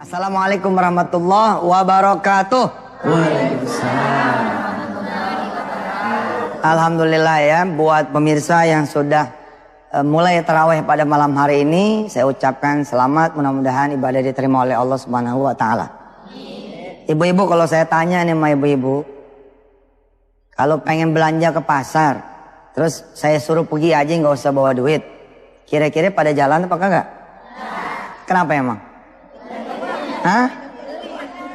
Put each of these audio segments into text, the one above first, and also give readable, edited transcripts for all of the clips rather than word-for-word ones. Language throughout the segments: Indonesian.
Assalamualaikum warahmatullahi wabarakatuh. Waalaikumsalam. Alhamdulillah ya, buat pemirsa yang sudah mulai tarawih pada malam hari ini, saya ucapkan selamat, mudah-mudahan ibadah diterima oleh Allah Subhanahu wa taala. Ibu-ibu, kalau saya tanya nih sama ibu-ibu, kalau pengen belanja ke pasar, terus saya suruh pergi aja nggak usah bawa duit, kira-kira pada jalan apa kagak? Kenapa emang? Hah?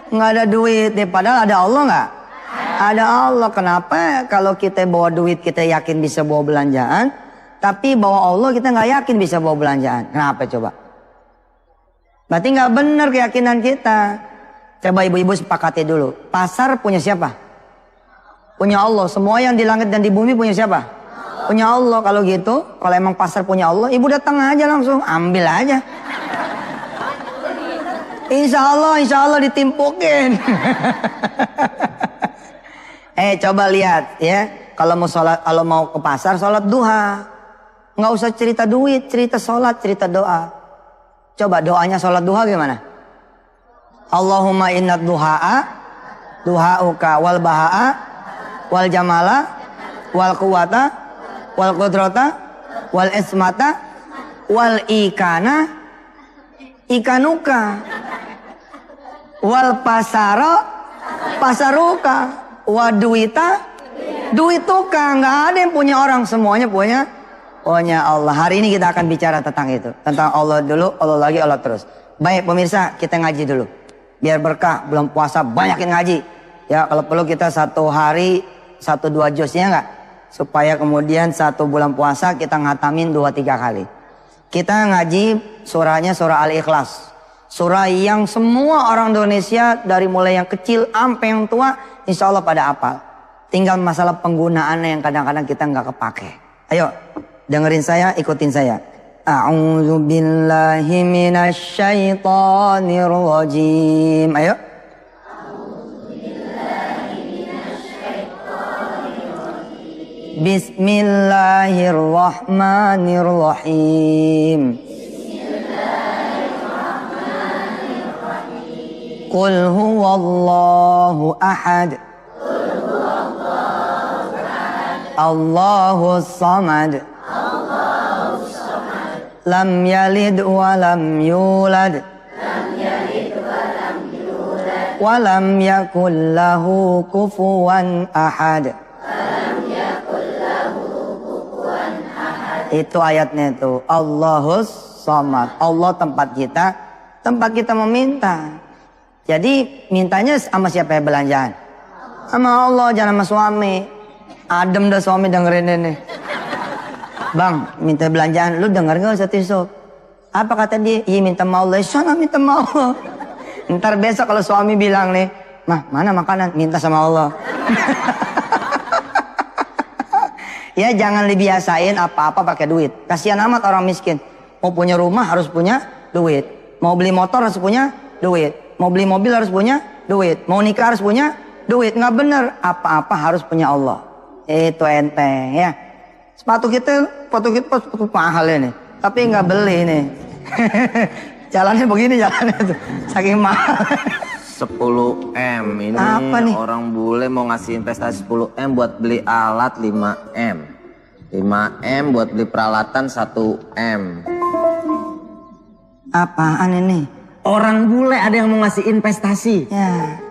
Nggak ada duit deh, padahal ada Allah nggak? Ada Allah. Kenapa kalau kita bawa duit kita yakin bisa bawa belanjaan, tapi bawa Allah kita nggak yakin bisa bawa belanjaan? Kenapa coba? Berarti nggak benar keyakinan kita. Coba ibu-ibu sepakati dulu. Pasar punya siapa? Punya Allah. Semua yang di langit dan di bumi punya siapa? Punya Allah. Kalau gitu, kalau emang pasar punya Allah, ibu datang aja langsung, ambil aja. Insya Allah ditimpukin. Coba lihat ya, kalau mau ke pasar, sholat duha, nggak usah cerita duit, cerita sholat, cerita doa. Coba doanya sholat duha gimana? Allahumma inna duha'a, duha'uka wal baha'a, wal jamala, wal quwata, wal qudrata, wal ismata, wal ikana, ikanuka, wal pasara, pasaruka, waduita, duituka. Nggak ada yang punya orang, semuanya punya Allah. Hari ini kita akan bicara tentang itu, tentang Allah dulu, Allah lagi, Allah terus. Baik pemirsa, kita ngaji dulu biar berkah. Belum puasa banyakin ngaji ya, kalau perlu kita satu hari 1-2 juz ya nggak, supaya kemudian 1 bulan puasa kita ngatamin 2-3 kali. Kita ngaji surahnya surah Al-Ikhlas, surah yang semua orang Indonesia dari mulai yang kecil sampai yang tua insya Allah pada hafal. Tinggal masalah penggunaannya yang kadang-kadang kita nggak kepake. Ayo dengerin saya, ikutin saya. A'udzu billahi minasyaitonir rajim. Ayo. Bismillahirrahmanirrahim. Qul huwallahu ahad. Allahus samad. Lam yalid wa lam yulad. Wa lam yakul lahu kufuwan ahad. Itu ayatnya itu. Allahus samad. Allah tempat kita meminta. Jadi mintanya sama siapa ya belanjaan? Sama Allah, jangan sama suami. Adem dah suami dengerin ini. Bang, minta belanjaan, lu denger gak Ustaz Yusuf? Apa kata dia? Iya minta sama Allah. Sana minta sama Allah. Ntar besok kalau suami bilang nih, mah mana makanan? Minta sama Allah. Ya jangan dibiasain apa-apa pakai duit. Kasihan amat orang miskin. Mau punya rumah harus punya duit. Mau beli motor harus punya duit. Mau beli mobil harus punya duit. Mau nikah harus punya duit. Nggak bener. Apa-apa harus punya Allah. Itu enteng ya. Sepatu kita mahal ini. Tapi nggak beli nih. Jalannya begini jalannya tuh. Saking mahal. 10M ini apa nih? Orang bule mau ngasih investasi 10M buat beli alat 5M. 5M buat beli peralatan 1M. Apaan ini? Orang bule ada yang mau ngasih investasi. Ya.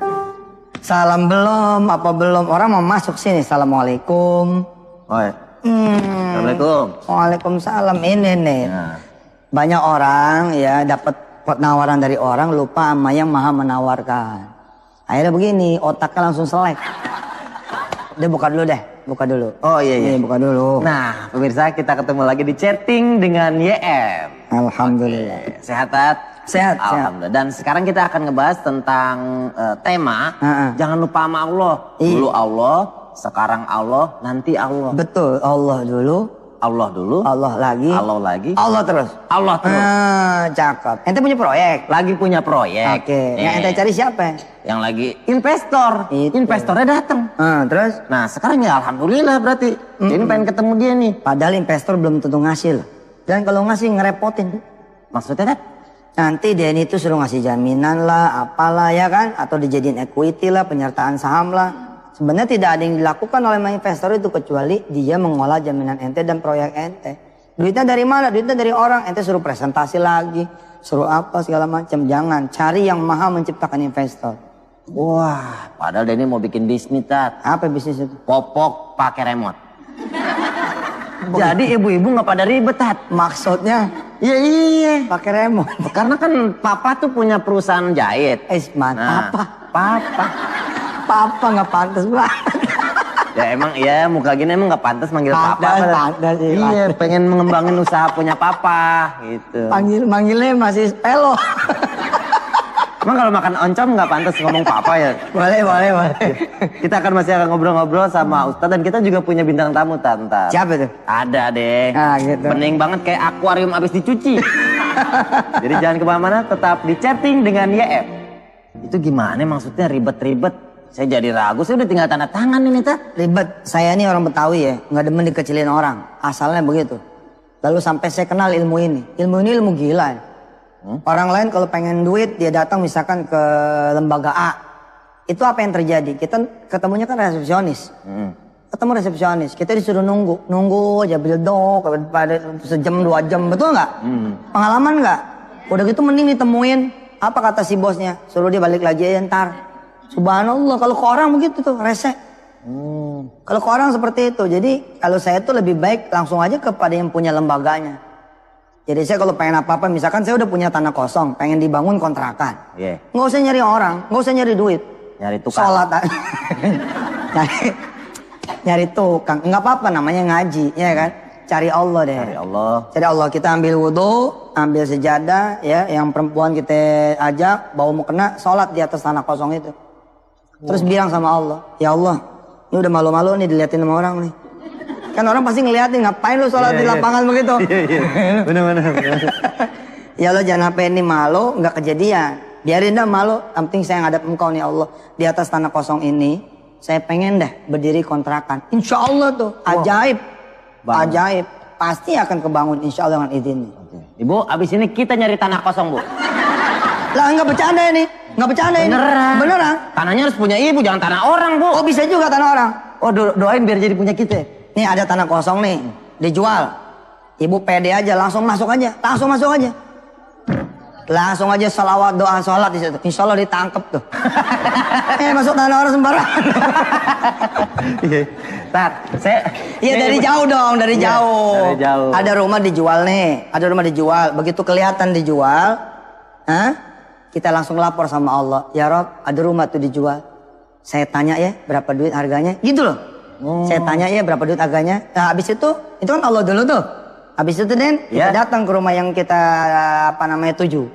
Salam belum? Apa belum? Orang mau masuk sini. Assalamualaikum. Oi. Assalamualaikum. Waalaikumsalam. Ini nih. Ya. Banyak orang ya dapat penawaran dari orang, lupa sama yang maha menawarkan. Akhirnya begini, otaknya langsung selek. Dia buka dulu deh. Buka dulu. Oh iya. Buka dulu. Nah pemirsa, kita ketemu lagi di chatting dengan YM. Alhamdulillah. Oke. Sehat Tat? Sehat. Alhamdulillah. Dan sekarang kita akan ngebahas tentang tema jangan lupa sama Allah. Dulu Allah, sekarang Allah, nanti Allah. Betul. Allah dulu, Allah lagi, Allah terus. Cakep. Ente punya proyek? Lagi punya proyek. Oke. Yang ente cari siapa? Yang lagi investor. Itu. Investornya datang. Terus? Nah sekarang ya alhamdulillah berarti. Jadi pengen ketemu dia nih. Padahal investor belum tentu ngasih loh. Dan kalau ngasih ngerepotin. Maksudnya kan? Nanti DNI itu suruh ngasih jaminan lah, apalah ya kan, atau dijadiin equity lah, penyertaan saham lah. Sebenarnya tidak ada yang dilakukan oleh investor itu kecuali dia mengolah jaminan ente dan proyek ente. Duitnya dari mana? Duitnya dari orang. Ente suruh presentasi lagi, suruh apa segala macam. Jangan cari yang maha menciptakan investor. Wah, padahal Denny mau bikin bisnis, Tat. Apa bisnis itu? Popok pakai remote. Jadi ibu-ibu nggak pada ribet, Tat. Maksudnya? Iya. Pakai remote. Karena kan papa tuh punya perusahaan jahit. Papa. Papa nggak pantas banget. Ya emang iya muka gini emang nggak pantas manggil papa. Pantas sih. Iya, pengen mengembangin usaha punya papa gitu. Manggilnya masih pelo. Emang kalau makan oncom nggak pantas ngomong papa ya? Boleh. Kita masih akan ngobrol-ngobrol sama Ustadz dan kita juga punya bintang tamu, Tante. Siapa tuh? Ada deh. Ah, gitu. Pening banget kayak akuarium abis dicuci. Jadi jangan kemana-mana, tetap di chatting dengan YF. Itu gimana maksudnya ribet-ribet? Saya jadi ragu, saya udah tinggal tanda tangan ini, Tat. Ribet, saya ini orang Betawi ya, nggak demen dikecilin orang. Asalnya begitu. Lalu sampai saya kenal ilmu ini. Ilmu ini ilmu gila ya. Orang lain kalau pengen duit, dia datang misalkan ke lembaga A. Itu apa yang terjadi? Kita ketemunya kan resepsionis. Ketemu resepsionis, kita disuruh nunggu aja bildok pada sejam 2 jam, betul nggak? Pengalaman nggak? Udah gitu mending ditemuin, apa kata si bosnya? Suruh dia balik lagi aja ntar. Subhanallah, kalau ke orang begitu tuh rese. Kalau ke orang seperti itu, jadi kalau saya tuh lebih baik langsung aja kepada yang punya lembaganya. Jadi saya kalau pengen apa-apa, misalkan saya udah punya tanah kosong, pengen dibangun kontrakan. Nggak usah nyari orang, nggak usah nyari duit. Nyari tukang. Sholat nyari tukang, nggak apa-apa namanya ngaji, ya kan? Cari Allah deh. Cari Allah. Kita ambil wudhu, ambil sejadah, ya. Yang perempuan kita ajak, bawa mau kena, sholat di atas tanah kosong itu. Terus bilang sama Allah, ya Allah, ini udah malu-malu nih diliatin sama orang nih. Kan orang pasti ngeliatin, ngapain lu sholat di lapangan begitu? Iya. Bener. Ya Allah, jangan sampai ini malu, nggak kejadian. Biarin dah malu, yang penting saya ngadap engkau nih Allah. Di atas tanah kosong ini, saya pengen dah berdiri kontrakan. Insya Allah tuh, ajaib. Ajaib. Pasti akan kebangun insya Allah dengan izinnya. Ibu, abis ini kita nyari tanah kosong, Bu. Lah nggak bercanda ini, nggak bercanda ini. Beneran. Tanahnya harus punya ibu, jangan tanah orang, Bu. Oh bisa juga tanah orang. Oh doain biar jadi punya kita. Nih ada tanah kosong nih, dijual. Ibu pede aja, langsung masuk aja. Langsung aja salawat, doa, sholat di situ. Insya Allah ditangkep tuh. Masuk tanah orang sembarangan. Tat, Iya dari jauh dong, dari jauh. Dari jauh. Ada rumah dijual nih, Begitu kelihatan dijual, kita langsung lapor sama Allah. Ya Rob, ada rumah tuh dijual. Saya tanya ya, berapa duit harganya? Gitu loh. Saya tanya ya berapa duit harganya. Nah habis itu kan Allah dulu tuh. Habis itu Den, kita datang ke rumah yang kita tuju.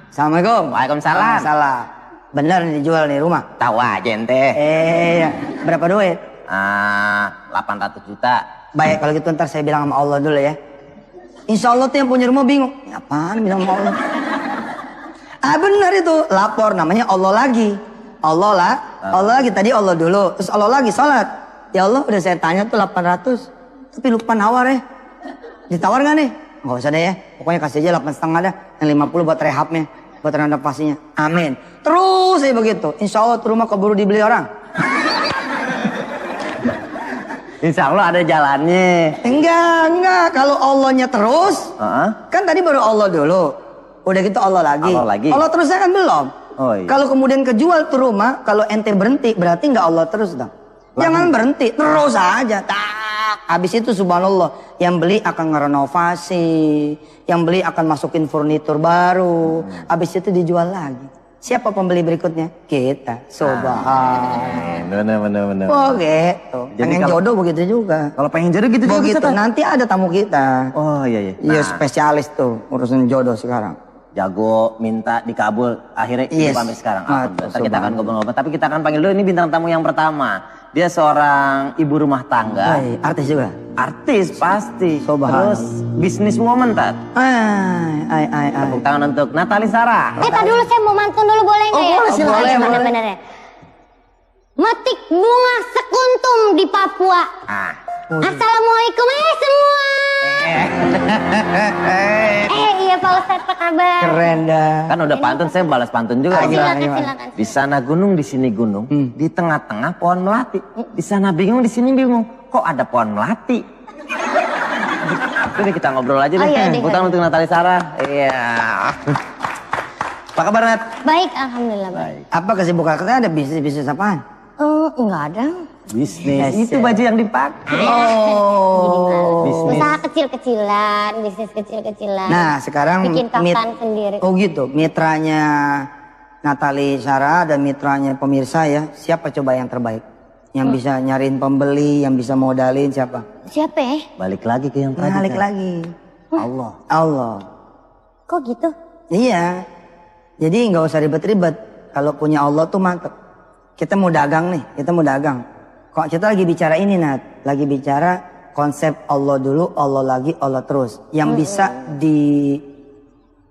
Assalamualaikum. Waalaikumsalam. Salah. Bener nih dijual nih rumah. Tahu aja ente. Berapa duit? 800 juta. Baik kalau gitu ntar saya bilang sama Allah dulu ya. Insya Allah tuh yang punya rumah bingung. Apaan bilang sama Allah? Bener itu. Lapor namanya Allah lagi. Allah lagi, tadi Allah dulu, terus Allah lagi sholat. Ya Allah udah saya tanya tuh 800, tapi lupa nawar ya. Ditawar gak nih? Gak usah deh ya, pokoknya kasih aja 8,5 dah. Yang 50 buat rehabnya, buat renovasinya. Amin. Terus saya begitu, insya Allah tuh rumah keburu dibeli orang. Insya Allah ada jalannya. Enggak, kalau Allahnya terus, kan tadi baru Allah dulu. Udah gitu Allah lagi. Allah terus kan belum. Kalau kemudian kejual tuh rumah, kalau ente berhenti berarti nggak Allah terus dong. Jangan berhenti, terus aja. Habis itu subhanallah, yang beli akan ngerenovasi, yang beli akan masukin furnitur baru. Habis itu dijual lagi. Siapa pembeli berikutnya? Kita. Subhanallah. Bener. Oh gitu. Pengen jodoh begitu juga. Kalau pengen jodoh gitu juga begitu. Nanti ada tamu kita. Oh iya. Iya spesialis tuh urusan jodoh sekarang. Jago minta dikabul akhirnya hidup sampai sekarang. Ntar kita akan ngobrol-ngobrol, tapi kita akan panggil dulu ini bintang tamu yang pertama. Dia seorang ibu rumah tangga. Artis juga? Artis pasti. Terus bisnis woman, Tat. Tepuk tangan untuk Natali Sarah. Kita dulu saya mau mantun dulu boleh nggak ya? Boleh. Bener-bener. Metik bunga sekuntum di Papua. Assalamualaikum semua. Iya Pak Ustadz, apa kabar? kabar? Keren dah. Kan udah pantun, saya balas pantun juga. Silakan. Di sana gunung, di sini gunung. Di tengah-tengah pohon melati. Di sana bingung, di sini bingung. Kok ada pohon melati? Jadi kita ngobrol aja deh. Oh, iya deh. Utang untuk Natali Sarah. Iya. Apa kabar, Nat? Baik, alhamdulillah baik. Apa kesibukan kita, ada bisnis apaan? Enggak ada. Bisnis. Itu baju yang dipakai. Oh. Bisnis. Usaha kecil-kecilan, bisnis kecil-kecilan. Nah sekarang bikin kaftan sendiri. Oh gitu, mitranya Natali Sarah dan mitranya pemirsa ya, siapa coba yang terbaik? Yang bisa nyariin pembeli, yang bisa modalin siapa? Siapa ya? Balik lagi ke yang tadi. Balik kan? lagi. Allah. Allah. Kok gitu? Iya. Jadi nggak usah ribet-ribet. Kalau punya Allah tuh mantep. Kita mau dagang nih, kita mau dagang. Kok kita lagi bicara ini, Nat? Lagi bicara konsep Allah dulu, Allah lagi, Allah terus. Yang bisa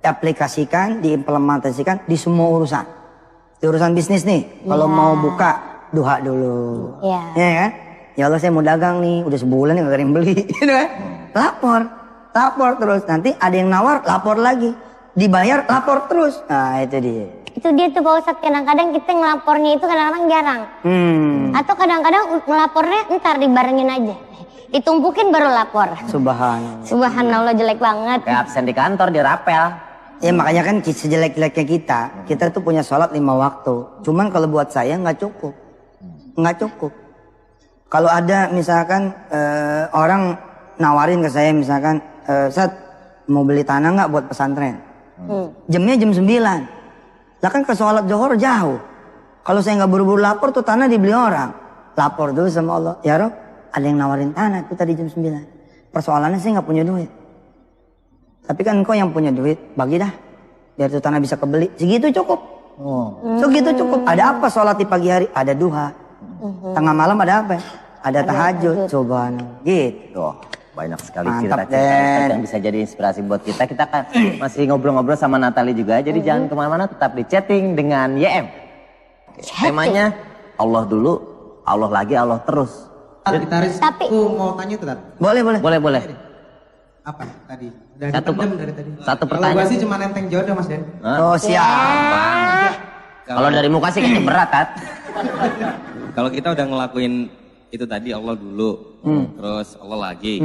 diaplikasikan, diimplementasikan di semua urusan. Di urusan bisnis nih, kalau mau buka, duha dulu. Iya. Ya kan? Ya Allah saya mau dagang nih, udah sebulan nih gak ada yang beli. Gitu kan? Lapor terus. Nanti ada yang nawar, lapor lagi. Dibayar, lapor terus. Nah itu dia. Itu dia tuh Pak Ustadz, kadang-kadang kita ngelapornya itu kadang-kadang jarang. Atau kadang-kadang ngelapornya ntar dibarengin aja. Ditumpukin baru lapor. Subhanallah. Subhanallah jelek banget. Kayak absen di kantor, di rapel. Ya makanya kan sejelek-jeleknya kita tuh punya sholat 5 waktu. Cuman kalau buat saya nggak cukup. Nggak cukup. Kalau ada misalkan orang nawarin ke saya misalkan, Ustaz mau beli tanah nggak buat pesantren? Jamnya jam 9. Lah kan ke sholat Johor jauh. Kalau saya nggak buru-buru lapor tuh tanah dibeli orang. Lapor dulu sama Allah. Ya Rob, ada yang nawarin tanah tuh tadi jam 9. Persoalannya saya nggak punya duit. Tapi kan engkau yang punya duit, bagi dah. Biar tuh tanah bisa kebeli. Segitu cukup. Segitu cukup. Ada apa sholat di pagi hari? Ada duha. Tengah malam ada apa? Ada tahajud. Subhanallah. Gitu. Banyak sekali Mantap, cerita-cerita yang bisa jadi inspirasi buat kita. Kita kan masih ngobrol-ngobrol sama Natali juga. Jadi jangan kemana-mana, tetap di chatting dengan YM. Temanya Allah dulu, Allah lagi, Allah terus. Gitaris Tapi- aku mau tanya tuh, Tat. Boleh. Apa tadi? Udah Satu dipendem dari tadi. satu Kalau pertanyaan. gua sih cuma nenteng jodoh, Mas Den. Oh siap. Kalau dari muka sih kayaknya berat, Tat. Kalau kita udah ngelakuin itu tadi Allah dulu, terus Allah lagi,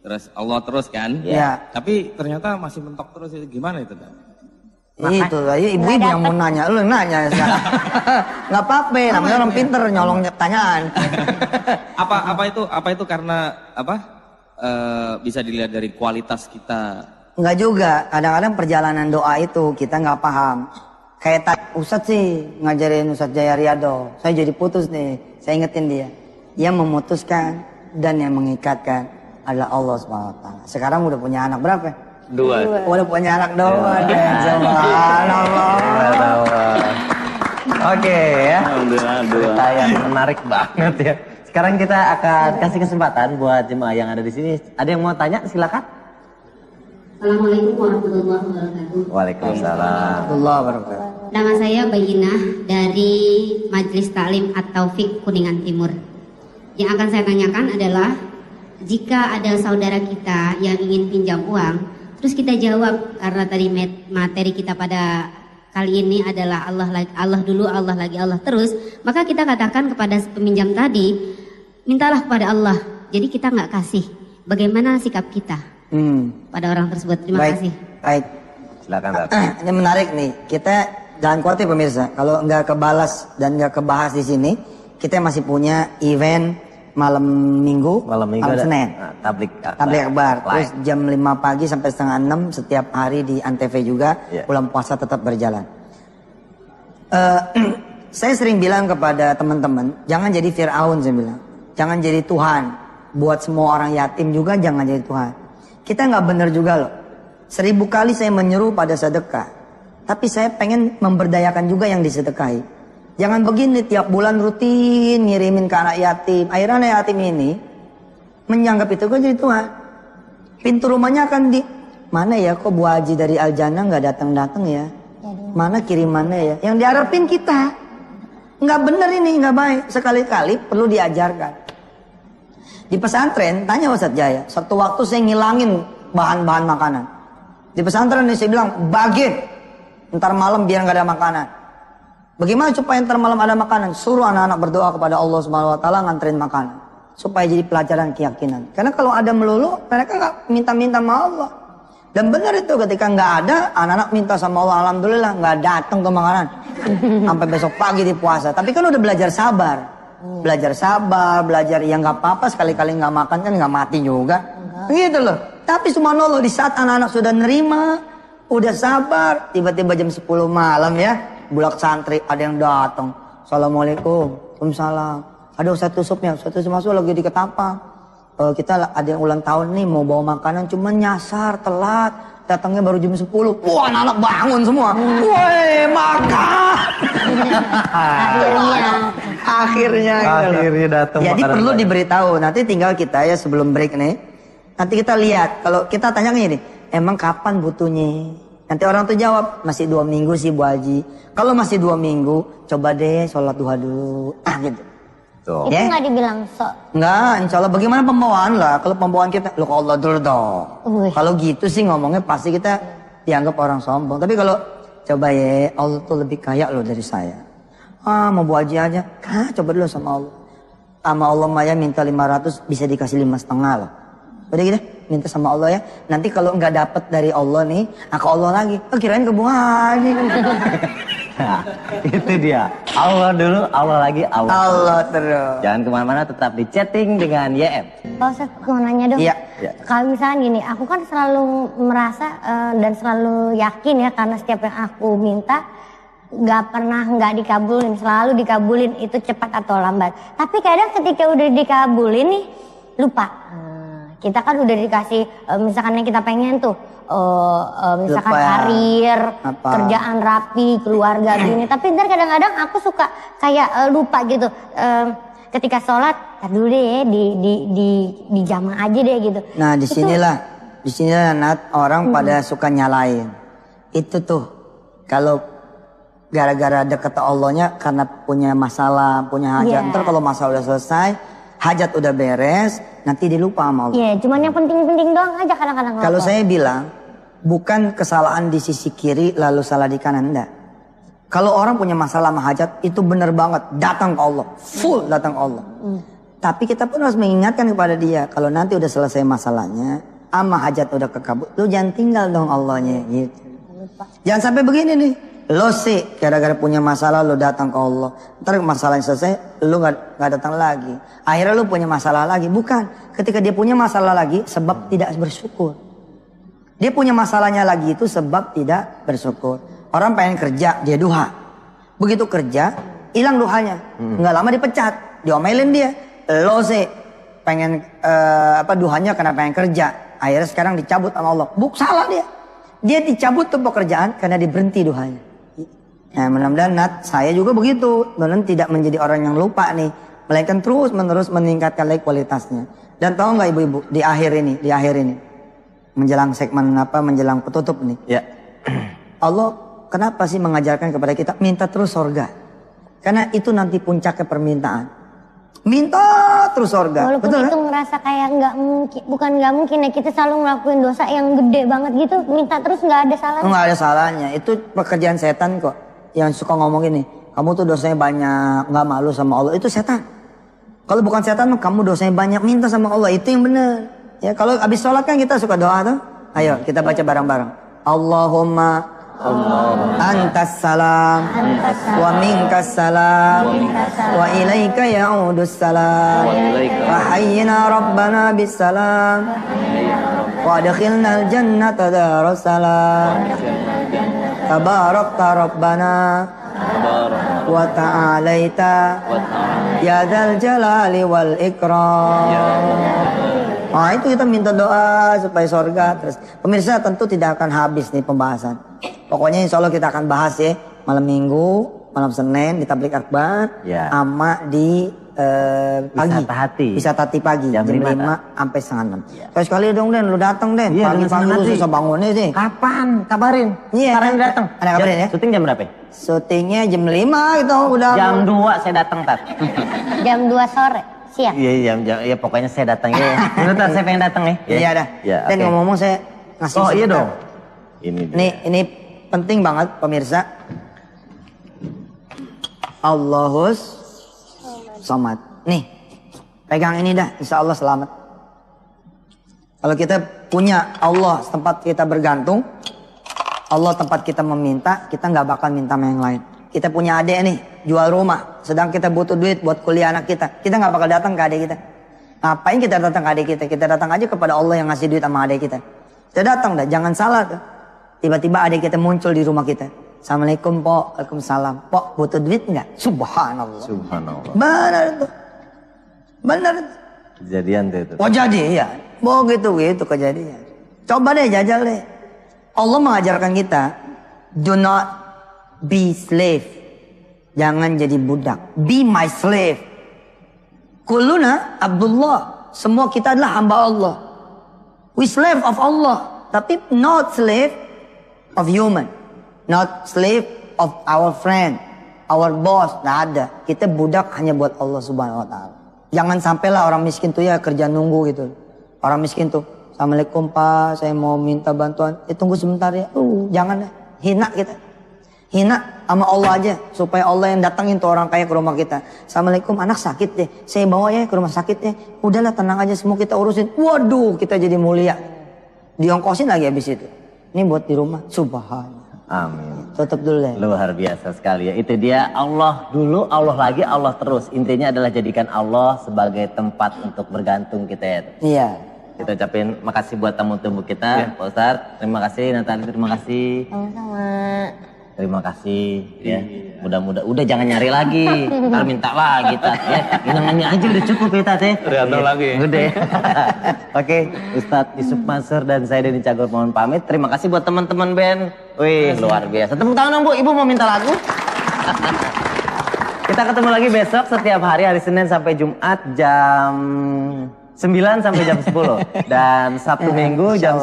terus Allah terus kan? Ya. Tapi ternyata masih mentok terus, itu gimana itu kan? Itu tadi ibu-ibu yang mau nanya. Lu yang nanya sekarang. Nggak apa-apa, namanya orang pinter nyolong tanyaan. Apa itu karena apa? Bisa dilihat dari kualitas kita. Enggak juga, kadang-kadang perjalanan doa itu kita nggak paham. Kayak Ustadz sih ngajarin Ustadz Jaya Riyado, saya jadi putus nih, saya ingetin dia. Yang memutuskan dan yang mengikatkan adalah Allah SWT. Sekarang udah punya anak berapa? 2. Udah punya anak 2 deh, subhanallah. Oke ya. Alhamdulillah, Cerita yang menarik banget ya. Sekarang kita akan kasih kesempatan buat jemaah yang ada di sini. Ada yang mau tanya? Silakan. Assalamualaikum warahmatullahi wabarakatuh. Waalaikumsalam. Allah wabarakatuh. Nama saya Bayinah dari Majelis Taklim At-Taufik Kuningan Timur. Yang akan saya tanyakan adalah, jika ada saudara kita yang ingin pinjam uang, terus kita jawab karena tadi materi kita pada kali ini adalah Allah dulu, Allah lagi, Allah terus, maka kita katakan kepada peminjam tadi, mintalah kepada Allah. Jadi kita nggak kasih. Bagaimana sikap kita pada orang tersebut? Terima kasih. Baik. Silakan, Tat. Ini menarik nih. Kita jangan khawatir pemirsa. Kalau nggak kebalas dan nggak kebahas di sini, kita masih punya event malam minggu, Malam minggu ada Senin. tablik Akbar. Terus live. jam 5 pagi sampai setengah 6 setiap hari di Antv juga. Iya. Bulan puasa tetap berjalan. Saya sering bilang kepada teman-teman, jangan jadi Fir'aun, saya bilang. Jangan jadi Tuhan. Buat semua orang yatim juga jangan jadi Tuhan. Kita nggak benar juga loh. 1000 kali saya menyeru pada sedekah. Tapi saya pengen memberdayakan juga yang disedekahi. Jangan begini tiap bulan rutin ngirimin ke anak yatim. Akhirnya anak yatim ini menyanggap itu kan jadi Tuhan. Pintu rumahnya akan di mana ya, kok Bu Haji dari Aljana nggak datang-datang ya? Mana kirimannya ya? Yang diharapin kita. Nggak bener ini, nggak baik. Sekali-kali perlu diajarkan. Di pesantren, tanya Ustadz Jaya. Satu waktu saya ngilangin bahan-bahan makanan. Di pesantren nih saya bilang, bagin. Ntar malam biar nggak ada makanan. Bagaimana supaya ntar malam ada makanan? Suruh anak-anak berdoa kepada Allah Subhanahu Wa Taala nganterin makanan. Supaya jadi pelajaran keyakinan. Karena kalau ada melulu, mereka nggak minta-minta sama Allah. Dan benar itu ketika nggak ada, anak-anak minta sama Allah, alhamdulillah nggak datang ke makanan. Sampai besok pagi di puasa. Tapi kan udah belajar sabar. Belajar sabar, belajar yang nggak apa-apa sekali-kali nggak makan kan nggak mati juga. Gitu loh. Tapi subhanallah di saat anak-anak sudah nerima, udah sabar, tiba-tiba jam 10 malam ya, bulak santri ada yang datang. Assalamualaikum, waalaikumsalam. Ada Ustaz Tusupnya, Ustaz Tusup masuk lagi di Ketapang. Kita ada yang ulang tahun nih mau bawa makanan, cuman nyasar, telat. Datangnya baru jam 10. Wah, anak-anak bangun semua. Woi, makan. Akhirnya datang. Jadi perlu diberitahu. Nanti tinggal kita ya sebelum break nih. Nanti kita lihat. Kalau kita tanya gini, emang kapan butuhnya? Nanti orang tuh jawab, masih 2 minggu sih Bu Haji. Kalau masih 2 minggu, coba deh sholat duha dulu. Gitu. Itu nggak dibilang sok. Enggak, insya Allah bagaimana pembawaan lah. Kalau pembawaan kita, lu ke Allah dulu dong. Kalau gitu sih ngomongnya pasti kita dianggap orang sombong. Tapi kalau coba ya, Allah tuh lebih kaya loh dari saya. Mau Bu Haji aja. Coba dulu sama Allah. Sama Allah Maya minta 500 bisa dikasih 5,5 loh. Udah gitu, minta sama Allah ya. Nanti kalau nggak dapet dari Allah nih, ke Allah lagi. Kirain ke Bu Haji. Nah, itu dia. Allah dulu, Allah lagi, Allah. Allah terus. Jangan kemana-mana, tetap di chatting dengan YM. Pak Ustadz, aku mau nanya dong. Iya. Kalau misalnya gini, aku kan selalu merasa dan selalu yakin ya, karena setiap yang aku minta nggak pernah nggak dikabulin, selalu dikabulin, itu cepat atau lambat. Tapi kadang ketika udah dikabulin nih, lupa. Kita kan udah dikasih, misalkan yang kita pengen tuh, misalkan Lupa. karir, Apa? kerjaan rapi, keluarga gini. Tapi ntar kadang-kadang aku suka kayak lupa gitu. Ketika sholat, tar dulu deh ya, di jamaah aja deh gitu. Nah disinilah Nat, orang pada suka nyalain. Itu tuh, kalau gara-gara deket Allahnya karena punya masalah, punya hajat. Yeah. Ntar kalau masalah udah selesai, hajat udah beres, nanti dilupa sama Allah. Iya, cuman yang penting-penting doang aja kadang-kadang. Kalau saya bilang, bukan kesalahan di sisi kiri lalu salah di kanan, enggak. Kalau orang punya masalah sama hajat, itu benar banget, datang ke Allah, full datang ke Allah. Tapi kita pun harus mengingatkan kepada dia, kalau nanti udah selesai masalahnya, ama hajat udah kekabul, lu jangan tinggal dong Allahnya gitu. Jangan sampai begini nih, lo sih gara-gara punya masalah lo datang ke Allah, ntar masalahnya selesai, lo nggak datang lagi. Akhirnya lo punya masalah lagi, bukan. Ketika dia punya masalah lagi, sebab tidak bersyukur. Dia punya masalahnya lagi itu sebab tidak bersyukur. Orang pengen kerja, dia duha. Begitu kerja, hilang duhanya. Nggak lama dipecat, diomelin dia. Lo sih pengen duhanya karena pengen kerja. Akhirnya sekarang dicabut sama Allah. Salah dia. Dia dicabut tuh pekerjaan karena dia berhenti duhanya. Nah mudah-mudahan Nat, saya juga begitu. Mudah-mudahan tidak menjadi orang yang lupa nih. Melainkan terus menerus meningkatkan lagi kualitasnya. Dan tahu nggak ibu-ibu, di akhir ini. Menjelang segmen menjelang petutup nih. Ya. Allah kenapa sih mengajarkan kepada kita minta terus surga? Karena itu nanti puncaknya permintaan. Minta terus surga. Walaupun betul itu kan? ngerasa kayak nggak mungkin, bukan nggak mungkin ya, kita selalu ngelakuin dosa yang gede banget gitu, minta terus nggak ada salahnya. Nggak ada salahnya. Itu pekerjaan setan kok. Yang suka ngomong gini, kamu tuh dosanya banyak, nggak malu sama Allah. Itu setan. Kalau bukan setan, kamu dosanya banyak, minta sama Allah. Itu yang benar. Ya, kalau habis sholat kan kita suka doa tuh. Ayo kita baca bareng-bareng. Allahumma antas salam wa minkas salam wa ilaika ya'udus salam wa hayyina rabbana bis salam wa adkhilna al jannata daras salam tabarakta rabbana wa ta'alaita ya dzal jalali wal ikram. Nah itu kita minta doa supaya surga. Terus pemirsa tentu tidak akan habis nih pembahasan. Pokoknya insya Allah kita akan bahas ya malam Minggu, malam Senin di Tablik Akbar, Ya. sama di pagi. Wisata hati pagi jam 5 sampai setengah 6. Ya. Sekali dong Den, lu datang Den. Iya, Pagi-pagi lu susah bangunnya sih. Kapan? Kabarin. Iya, Sekarang datang. Ada kabarin ya? Syuting jam berapa? Syutingnya jam 5 gitu udah. Jam 2 saya datang Tat. Jam 2 sore, siang. Iya, ya pokoknya saya datang ya. Bener Tat, saya pengen datang ya. Iya dah. Ya, Dan oke. ngomong-ngomong saya ngasih Oh iya sebentar. dong. Ini dia. Ini penting banget pemirsa. Allahus Somad. Nih, pegang ini dah, insya Allah selamat. Kalau kita punya Allah tempat kita bergantung, Allah tempat kita meminta, kita nggak bakal minta sama yang lain. Kita punya adik nih, jual rumah, sedang kita butuh duit buat kuliah anak kita nggak bakal datang ke adik kita. Ngapain kita datang ke adik kita? Kita datang aja kepada Allah yang ngasih duit sama adik kita. Kita datang dah, jangan salah tuh. Tiba-tiba adik kita muncul di rumah kita. Assalamualaikum Pok, Waalaikumsalam. Pok butuh duit nggak? Subhanallah. Subhanallah. Benar itu. Benar itu. Kejadian tuh itu. Oh jadi ya. Begitu kejadian. Coba deh jajal deh. Allah mengajarkan kita, do not be slave. Jangan jadi budak. Be my slave. Kuluna Abdullah. Semua kita adalah hamba Allah. We slave of Allah. Tapi not slave of human. Not slave of our friend, our boss. Nggak ada. Kita budak hanya buat Allah Subhanahu Wa Taala. Jangan sampailah orang miskin tuh ya kerja nunggu gitu. Orang miskin tuh, Assalamualaikum Pak, saya mau minta bantuan. Tunggu sebentar ya. Jangan deh. Hina kita. Hina sama Allah aja. Supaya Allah yang datangin tuh orang kaya ke rumah kita. Assalamualaikum, anak sakit deh. Saya bawa ya ke rumah sakit ya. Udahlah tenang aja, semua kita urusin. Waduh, kita jadi mulia. Diongkosin lagi habis itu. Ini buat di rumah. Subhanallah. Amin. Tutup dulu deh. Luar biasa sekali ya. Itu dia, Allah dulu, Allah lagi, Allah terus. Intinya adalah jadikan Allah sebagai tempat untuk bergantung kita ya. Iya. Kita ucapin makasih buat tamu-tamu kita, Pak Ustadz. Terima kasih, Natali, terima kasih. Sama-sama. Terima kasih ya. Mudah-mudahan udah jangan nyari lagi. Ntar minta lagi kita ya. Ini aja udah cukup kita teh. Udah lagi. Udah. Oke, Ustadz Yusuf Mansur dan saya Denny Cagur mohon pamit. Terima kasih buat teman-teman band. Wih, luar biasa. Tepuk tangan dong Bu. Ibu mau minta lagu? Kita ketemu lagi besok setiap hari Senin sampai Jumat jam 9 sampai jam 10 dan Sabtu Minggu jam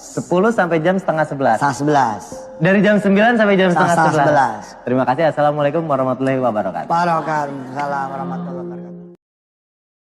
10 sampai jam setengah 11. Setengah 11. Dari jam 9 sampai jam setengah Setengah 11. Terima kasih. Assalamualaikum warahmatullahi wabarakatuh. Waalaikumsalam warahmatullahi wabarakatuh.